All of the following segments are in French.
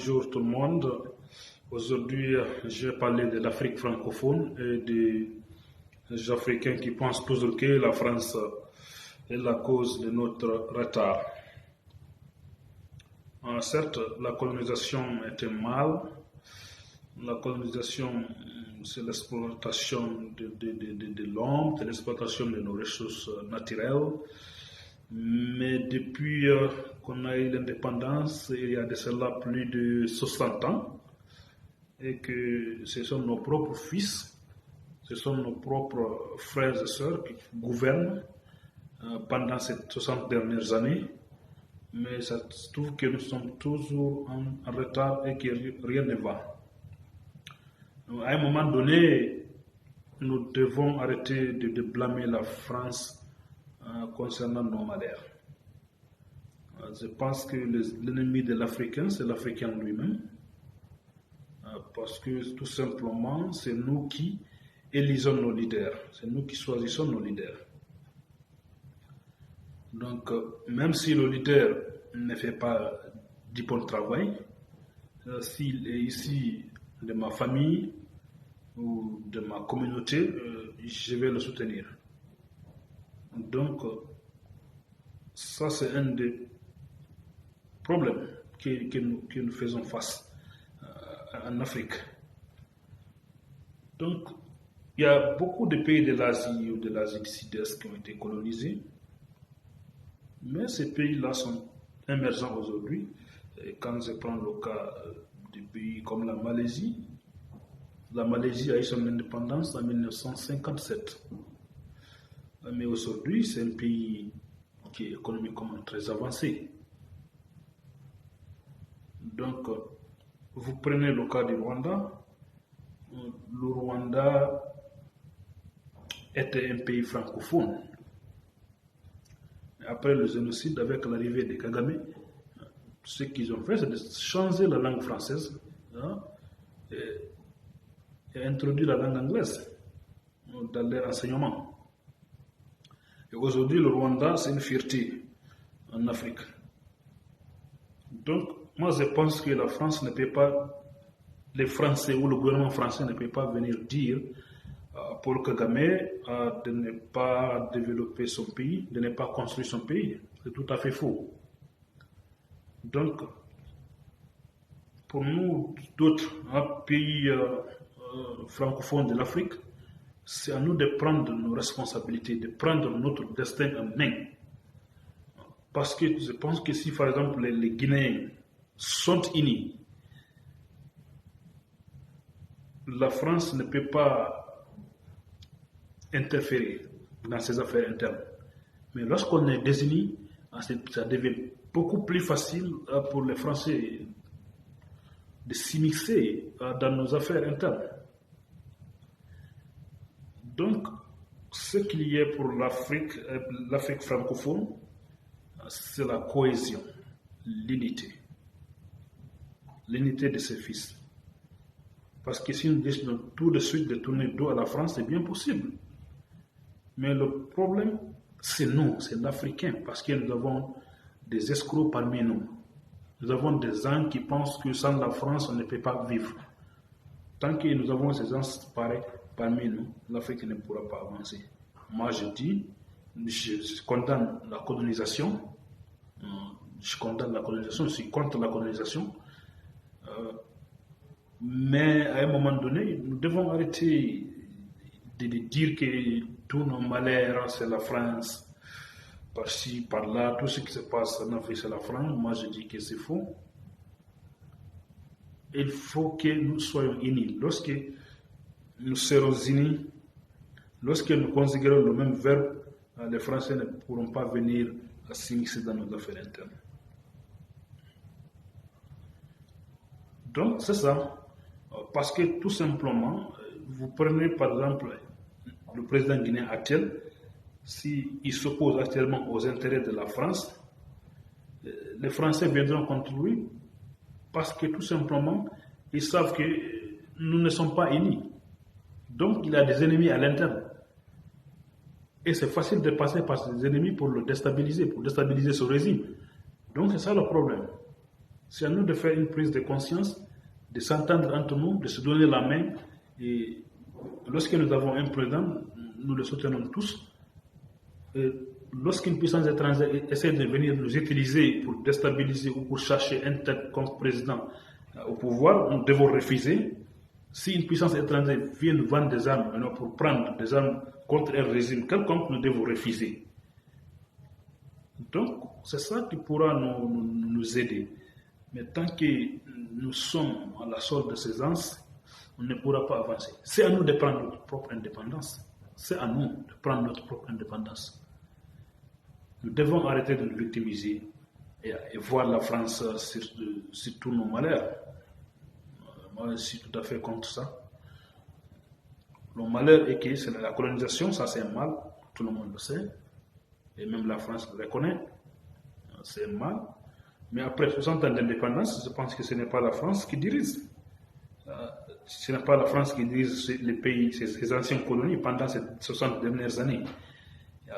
Bonjour tout le monde. Aujourd'hui, je vais parler de l'Afrique francophone et des Africains qui pensent toujours que la France est la cause de notre retard. Certes, la colonisation était mal. La colonisation, c'est l'exploitation de l'homme, c'est l'exploitation de nos ressources naturelles. Mais depuis qu'on a eu l'indépendance, il y a de cela plus de 60 ans, et que ce sont nos propres fils, ce sont nos propres frères et sœurs qui gouvernent pendant ces 60 dernières années. Mais ça se trouve que nous sommes toujours en retard et que rien ne va. À un moment donné, nous devons arrêter de blâmer la France concernant nos malheurs. Je pense que l'ennemi de l'Africain, c'est l'Africain lui-même, parce que tout simplement, c'est nous qui élisons nos leaders, c'est nous qui choisissons nos leaders. Donc, même si le leader ne fait pas du bon travail, s'il est ici de ma famille ou de ma communauté, je vais le soutenir. Donc, ça c'est un des problèmes que nous faisons face en Afrique. Donc, il y a beaucoup de pays de l'Asie ou de l'Asie du Sud-Est qui ont été colonisés, mais ces pays-là sont émergents aujourd'hui. Et quand je prends le cas de pays comme la Malaisie a eu son indépendance en 1957. Mais aujourd'hui, c'est un pays qui est économiquement très avancé. Donc, vous prenez le cas du Rwanda. Le Rwanda était un pays francophone. Après le génocide, avec l'arrivée de Kagame, ce qu'ils ont fait, c'est de changer la langue française et introduire la langue anglaise dans leur enseignement. Et aujourd'hui, le Rwanda, c'est une fierté en Afrique. Donc, moi, je pense que la France ne peut pas, les Français ou le gouvernement français ne peut pas venir dire Paul Kagame de ne pas développer son pays, de ne pas construire son pays. C'est tout à fait faux. Donc, pour nous, d'autres pays francophones de l'Afrique, c'est à nous de prendre nos responsabilités, de prendre notre destin en main. Parce que je pense que si, par exemple, les Guinéens sont unis, la France ne peut pas interférer dans ses affaires internes. Mais lorsqu'on est désunis, ça devient beaucoup plus facile pour les Français de s'immiscer dans nos affaires internes. Donc, ce qu'il y a pour l'Afrique francophone, c'est la cohésion, l'unité de ses fils. Parce que si nous décidons tout de suite de tourner dos à la France, c'est bien possible. Mais le problème, c'est nous, c'est l'Africain, parce que nous avons des escrocs parmi nous. Nous avons des gens qui pensent que sans la France, on ne peut pas vivre. Tant que nous avons ces gens pareils parmi nous, l'Afrique ne pourra pas avancer. Moi, je dis, je condamne la colonisation. Je suis contre la colonisation. Mais à un moment donné, nous devons arrêter de dire que tous nos malheurs, c'est la France. Par-ci, par-là, tout ce qui se passe en Afrique, c'est la France. Moi, je dis que c'est faux. Il faut que nous soyons unis. Lorsque nous serons unis, lorsque nous conjuguerons le même verbe, les Français ne pourront pas venir s'immiscer dans nos affaires internes. Donc, c'est ça. Parce que tout simplement, vous prenez par exemple le président guinéen actuel, s'il s'oppose actuellement aux intérêts de la France, les Français viendront contre lui parce que tout simplement, ils savent que nous ne sommes pas unis. Donc, il a des ennemis à l'interne. Et c'est facile de passer par ces ennemis pour le déstabiliser, pour déstabiliser ce régime. Donc, c'est ça le problème. C'est à nous de faire une prise de conscience, de s'entendre entre nous, de se donner la main. Et lorsque nous avons un président, nous le soutenons tous. Et lorsqu'une puissance étrangère essaie de venir nous utiliser pour déstabiliser ou pour chercher un tel comme président au pouvoir, nous devons refuser. Si une puissance étrangère vient nous vendre des armes, alors pour prendre des armes contre un régime quelconque, nous devons refuser. Donc, c'est ça qui pourra nous aider. Mais tant que nous sommes à la solde de ces anses, on ne pourra pas avancer. C'est à nous de prendre notre propre indépendance. C'est à nous de prendre notre propre indépendance. Nous devons arrêter de nous victimiser et voir la France sur tous nos malheurs. Moi, je suis tout à fait contre ça. Le malheur est que c'est la colonisation, ça c'est un mal, tout le monde le sait, et même la France le reconnaît, c'est un mal. Mais après 60 ans d'indépendance, je pense que ce n'est pas la France qui dirige. Ce n'est pas la France qui dirige les pays, ces anciennes colonies pendant ces 60 dernières années.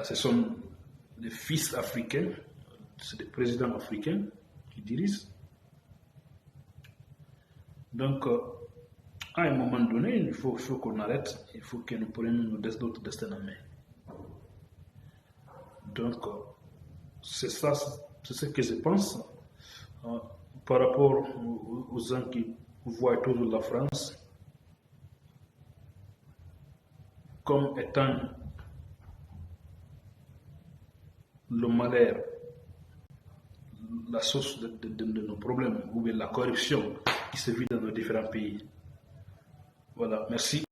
Ce sont les fils africains, c'est des présidents africains qui dirigent. Donc, à un moment donné, il faut qu'on arrête, il faut que nous prenions notre destin en main. Donc, c'est ça, c'est ce que je pense par rapport aux gens qui voient toujours la France comme étant le malheur, la source de nos problèmes, ou bien la corruption qui se vit dans nos différents pays. Voilà, merci.